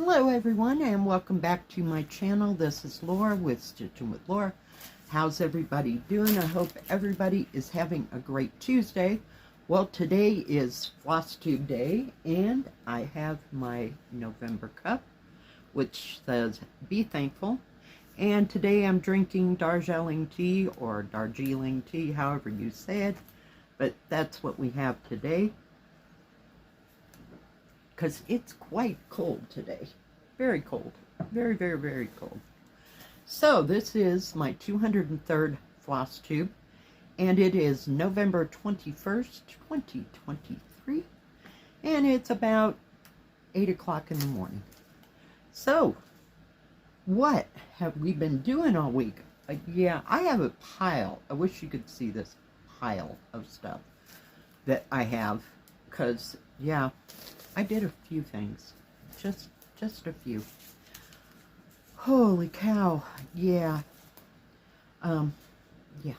Hello everyone and welcome back to my channel. This is Laura with Stitching with Laura. How's everybody doing? I hope everybody is having a great Tuesday. Well, today is Flosstube Day and I have my November cup which says be thankful. And today I'm drinking Darjeeling tea or Darjeeling tea, however you say it. But that's what we have today, because it's quite cold today. Very cold. Very, very, very cold. So this is my 203rd floss tube, and it is November 21st, 2023, and it's about 8 o'clock in the morning. So, what have we been doing all week? Yeah, I have a pile. I wish you could see this pile of stuff that I have, because, yeah, I did a few things. Just a few. Holy cow. Yeah. Yeah.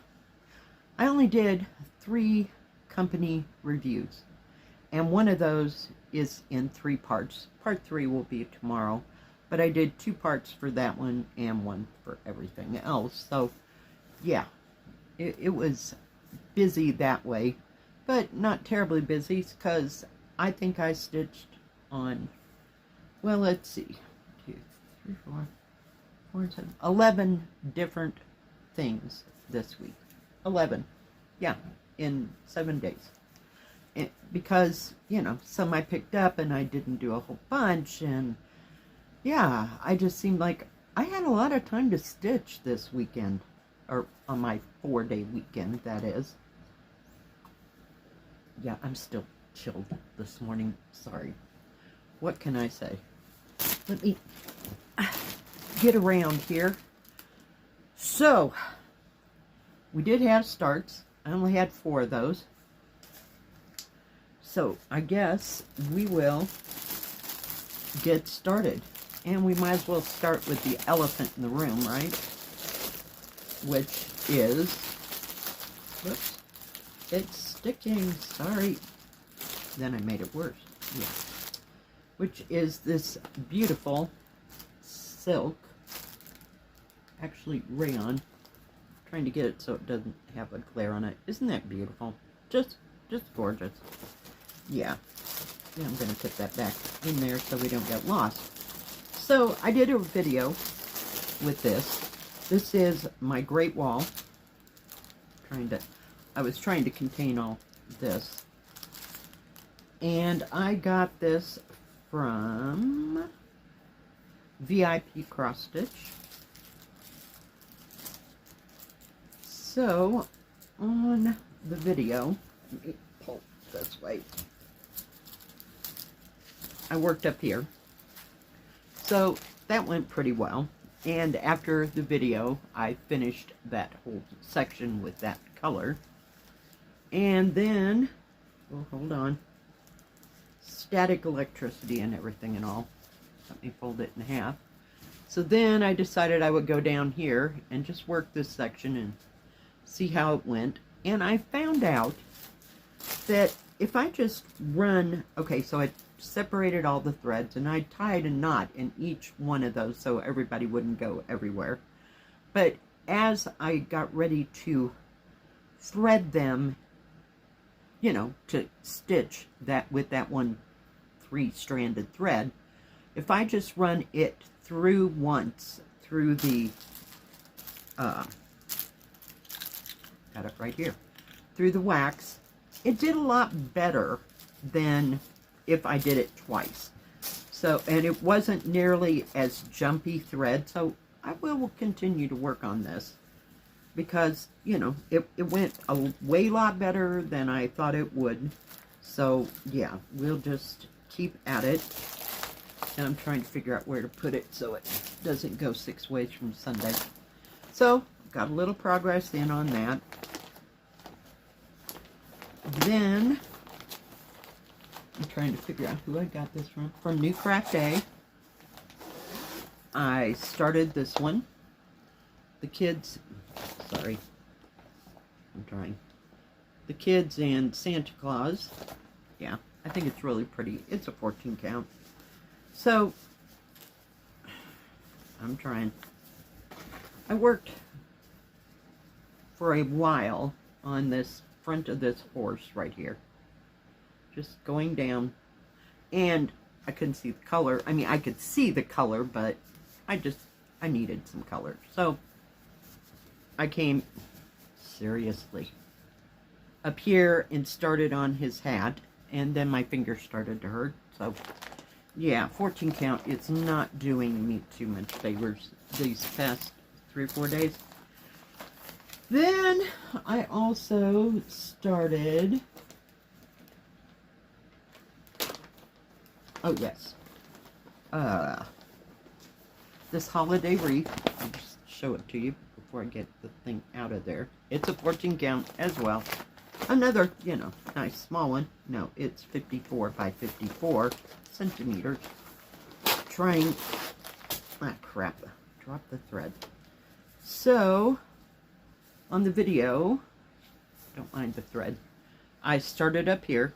I only did 3 company reviews. And one of those is in 3 parts. Part 3 will be tomorrow. But I did 2 parts for that one and 1 for everything else. So, yeah. It was busy that way. But not terribly busy, because I think I stitched on, well, let's see, 2, 3, 4, 4, 7, 11 different things this week. 11, yeah, in 7 days. Because, you know, some I picked up and I didn't do a whole bunch, and yeah, I just seemed like I had a lot of time to stitch this weekend, or on my 4-day weekend, that is. Yeah, I'm still chilled this morning. Sorry. What can I say? Let me get around here. So, we did have starts. I only had 4 of those. So, I guess we will get started. And we might as well start with the elephant in the room, right? Which is, whoops, it's sticking, sorry. Then I made it worse. Yeah. Which is this beautiful silk, actually rayon. Trying to get it so it doesn't have a glare on it. Isn't that beautiful? Just gorgeous. Yeah. Yeah, I'm gonna put that back in there so we don't get lost. So I did a video with this. This is my Great Wall. I was trying to contain all this. And I got this from VIP Cross Stitch. So, on the video, let me pull this way. I worked up here. So, that went pretty well. And after the video, I finished that whole section with that color. And then, well, hold on. Static electricity and everything and all. Let me fold it in half. So then I decided I would go down here and just work this section and see how it went. And I found out that if I just run, okay, so I separated all the threads and I tied a knot in each one of those so everybody wouldn't go everywhere. But as I got ready to thread them, you know, to stitch that with that one 3-stranded thread, if I just run it through once through the got it right here, through the wax, it did a lot better than if I did it twice. So, and it wasn't nearly as jumpy thread, so I will continue to work on this. Because, you know, it went a way lot better than I thought it would. So, yeah, we'll just keep at it. And I'm trying to figure out where to put it so it doesn't go 6 ways from Sunday. So, got a little progress in on that. Then, I'm trying to figure out who I got this from. From New Craft Day. I started this one. The kids... Sorry, I'm trying. The kids and Santa Claus. Yeah, I think it's really pretty. It's a 14 count. So I'm trying. I worked for a while on this front of this horse right here. Just going down. And I couldn't see the color. I mean, I could see the color, but I needed some color. So I came, seriously, up here and started on his hat. And then my fingers started to hurt. So, yeah, 14 count. It's not doing me too much favors these past 3 or 4 days. Then I also started, oh yes, this holiday wreath. I'll just show it to you before I get the thing out of there. It's a 14 count as well. Another, you know, nice small one. No, it's 54 by 54 centimeters. Trying, ah crap, drop the thread. So, on the video, don't mind the thread, I started up here,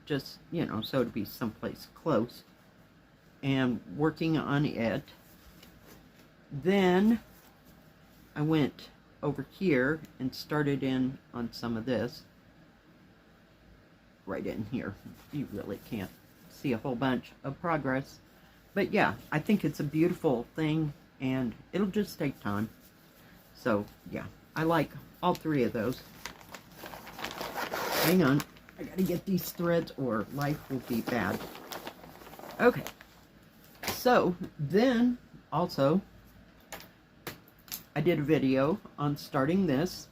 just, you know, so to be someplace close, and working on it. Then I went over here and started in on some of this, right in here. You really can't see a whole bunch of progress, but yeah, I think it's a beautiful thing, and it'll just take time. So yeah, I like all 3 of those. Hang on, I gotta get these threads or life will be bad. Okay, so then also I did a video on starting this,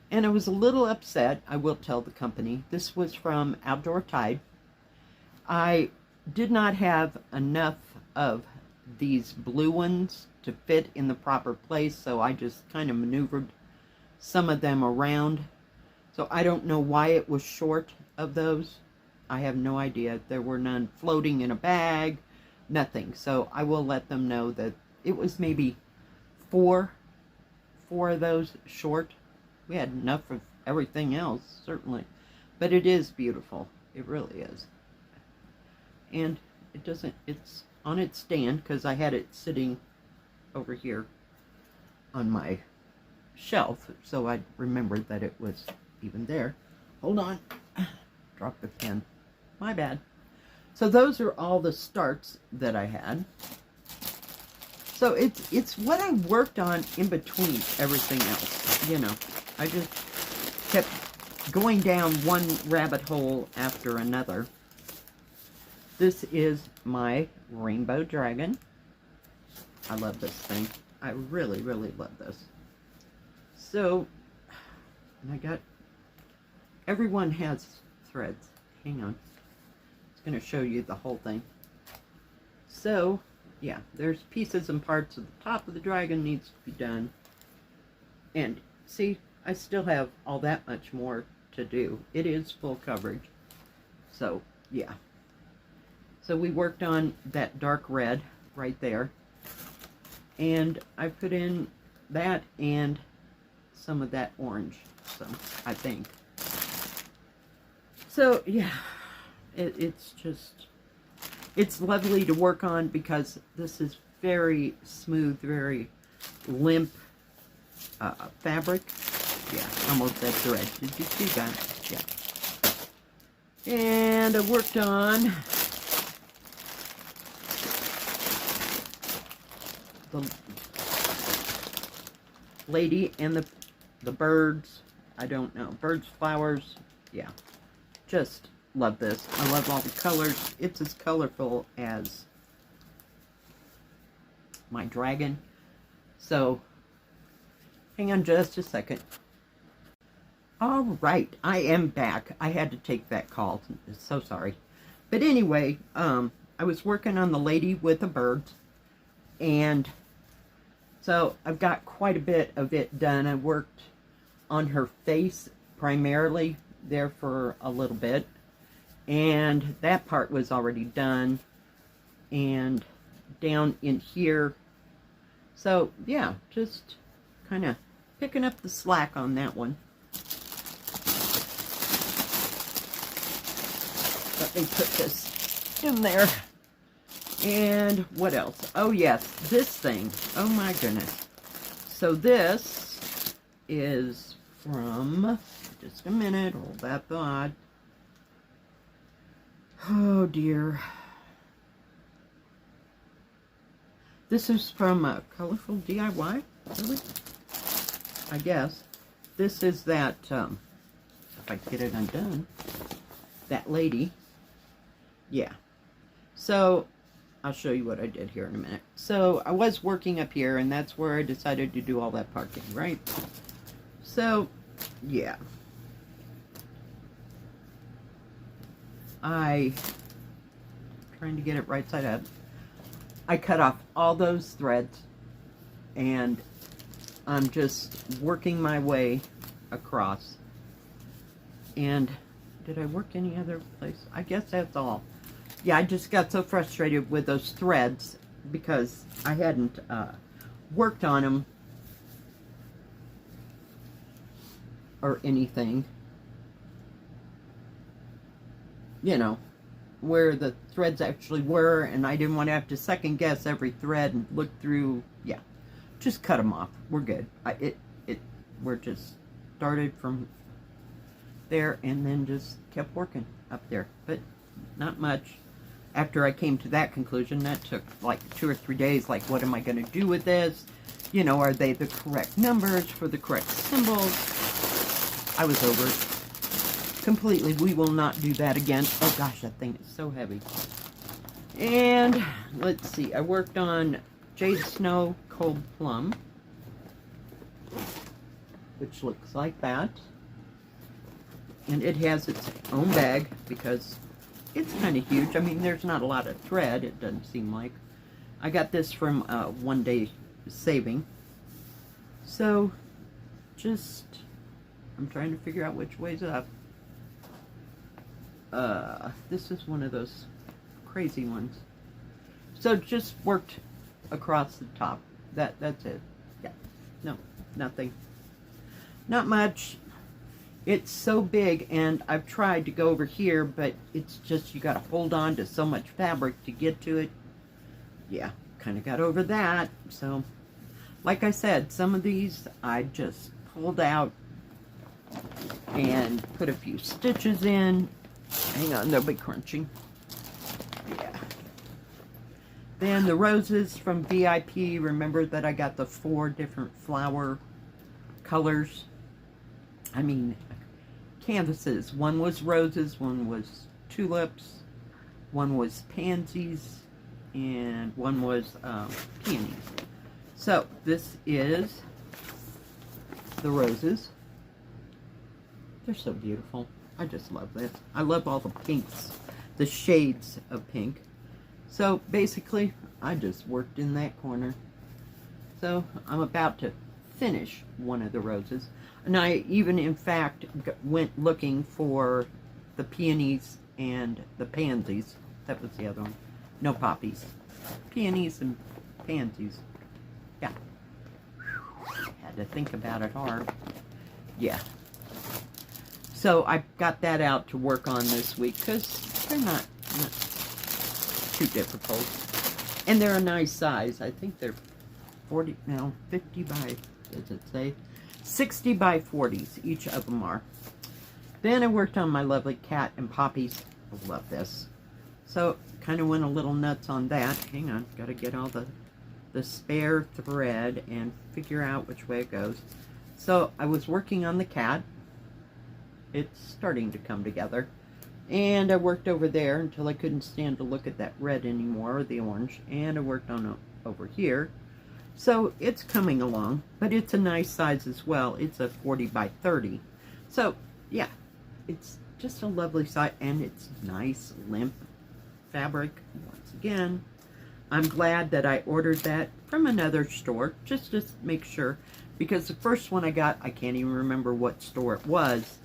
and I was a little upset. I will tell the company. This was from Outdoor Tide. I did not have enough of these blue ones to fit in the proper place, so I just kind of maneuvered some of them around. So I don't know why it was short of those. I have no idea. There were none floating in a bag, nothing. So I will let them know that it was maybe four of those short. We had enough of everything else, certainly. But it is beautiful. It really is. And it doesn't, it's on its stand, because I had it sitting over here on my shelf, so I remembered that it was even there. Hold on. Drop the pen. My bad. So those are all the starts that I had. So it's what I worked on in between everything else. You know, I just kept going down one rabbit hole after another. This is my rainbow dragon. I love this thing. I really, really love this. So, and I got, everyone has threads. Hang on. It's going to show you the whole thing. So, yeah, there's pieces and parts of the top of the dragon needs to be done. And see, I still have all that much more to do. It is full coverage. So, yeah. So we worked on that dark red right there. And I put in that and some of that orange, so I think. So, yeah, it's just, it's lovely to work on because this is very smooth, very limp fabric. Yeah, almost that thread. Did you see that? Yeah. And I worked on the lady and the birds. I don't know. Birds, flowers. Yeah. Just love this. I love all the colors. It's as colorful as my dragon. So, hang on just a second. All right. I am back. I had to take that call. So sorry. But anyway, I was working on the lady with the birds. And so I've got quite a bit of it done. I worked on her face primarily there for a little bit. And that part was already done. And down in here. So yeah, just kind of picking up the slack on that one. Let me put this in there. And what else? Oh yes, this thing. Oh my goodness. So this is from, just a minute, hold that thought. Oh dear. This is from Colorful DIY, really? I guess. This is that, if I can get it undone, that lady. Yeah. So, I'll show you what I did here in a minute. So, I was working up here, and that's where I decided to do all that parking, right? So, yeah. Trying to get it right side up. I cut off all those threads, and I'm just working my way across. And did I work any other place? I guess that's all. Yeah, I just got so frustrated with those threads because I hadn't worked on them or anything. You know, where the threads actually were, and I didn't want to have to second guess every thread and look through. Yeah, just cut them off. We're good. We're just started from there and then just kept working up there, but not much. After I came to that conclusion, that took like 2 or 3 days. Like, what am I going to do with this? You know, are they the correct numbers for the correct symbols? I was over it completely. We will not do that again. Oh gosh, that thing is so heavy. And let's see, I worked on Jade Snow Cold Plum, which looks like that. And it has its own bag because it's kind of huge. I mean, there's not a lot of thread, it doesn't seem like. I got this from One Day Saving. So, just, I'm trying to figure out which way's up. This is one of those crazy ones. So, just worked across the top. That's it. Yeah. No, nothing. Not much. It's so big, and I've tried to go over here, but it's just, you got to hold on to so much fabric to get to it. Yeah, kind of got over that. So, like I said, some of these I just pulled out and put a few stitches in. Hang on, they'll be crunching. Yeah. Then the roses from VIP. Remember that I got the 4 different flower colors. I mean, canvases. One was roses, one was tulips, one was pansies, and one was peonies. So this is the roses. They're so beautiful. I just love this. I love all the pinks, the shades of pink. So basically, I just worked in that corner. So I'm about to finish one of the roses. And I even, in fact, went looking for the peonies and the pansies. That was the other one. No poppies. Peonies and pansies. Yeah. Had to think about it hard. Yeah. So I got that out to work on this week because they're not too difficult. And they're a nice size. I think they're 50 by, does it say? 60 by 40s, each of them are. Then I worked on my lovely cat and poppies. I love this. So, kind of went a little nuts on that. Hang on, got to get all the spare thread and figure out which way it goes. So, I was working on the cat. It's starting to come together. And I worked over there until I couldn't stand to look at that red anymore, or the orange. And I worked on over here. So it's coming along, but it's a nice size as well. It's a 40 by 30. So yeah, it's just a lovely size, and it's nice limp fabric. Once again, I'm glad that I ordered that from another store, just to make sure, because the first one I got, I can't even remember what store it was.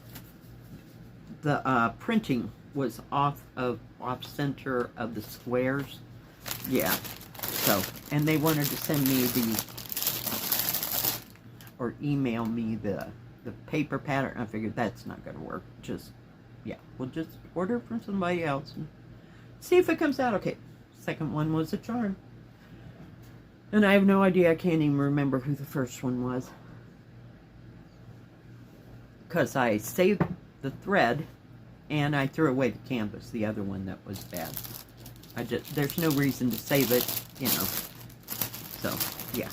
The printing was off center of the squares. Yeah. So, and they wanted to send me or email me the paper pattern. I figured that's not going to work. Just, yeah, we'll just order from somebody else and see if it comes out okay. second one was a charm. And I have no idea, I can't even remember who the first one was. Because I saved the thread and I threw away the canvas, the other one that was bad. There's no reason to save it, you know. So, yeah.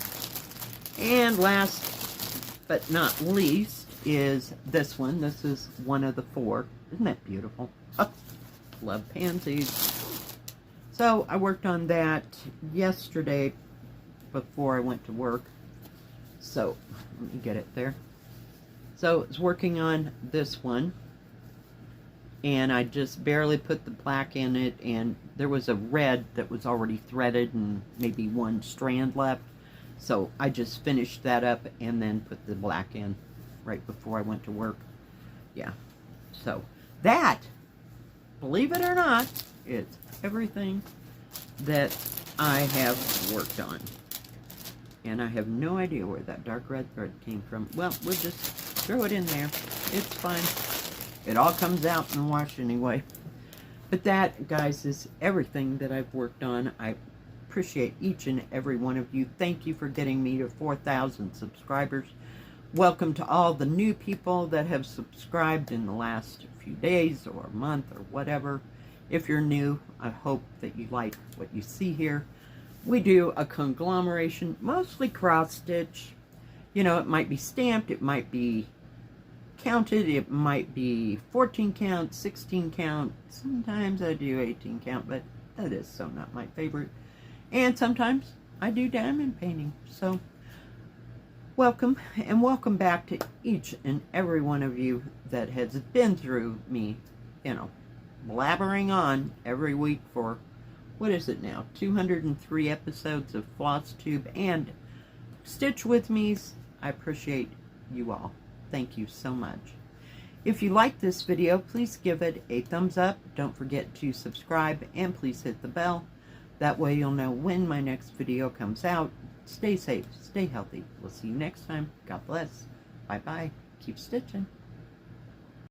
And last but not least is this one. This is one of the 4. Isn't that beautiful? Oh, love pansies. So I worked on that yesterday before I went to work. So let me get it there. So I was working on this one, and I just barely put the black in it, and there was a red that was already threaded and maybe one strand left. So I just finished that up and then put the black in right before I went to work. Yeah. So that, believe it or not, is everything that I have worked on. And I have no idea where that dark red thread came from. Well, we'll just throw it in there. It's fine. It all comes out in the wash anyway. But that, guys, is everything that I've worked on. I appreciate each and every one of you. Thank you for getting me to 4,000 subscribers. Welcome to all the new people that have subscribed in the last few days or month or whatever. If you're new, I hope that you like what you see here. We do a conglomeration, mostly cross stitch. You know, it might be stamped, it might be counted, it might be 14 count, 16 count. Sometimes I do 18 count, but that is so not my favorite. And sometimes I do diamond painting. So welcome, and welcome back to each and every one of you that has been through me, you know, blabbering on every week for, what is it now, 203 episodes of Flosstube and Stitch With Me's. I appreciate you all. Thank you so much. If you like this video, please give it a thumbs up. Don't forget to subscribe, and please hit the bell. That way you'll know when my next video comes out. Stay safe, stay healthy. We'll see you next time. God bless. Bye-bye. Keep stitching.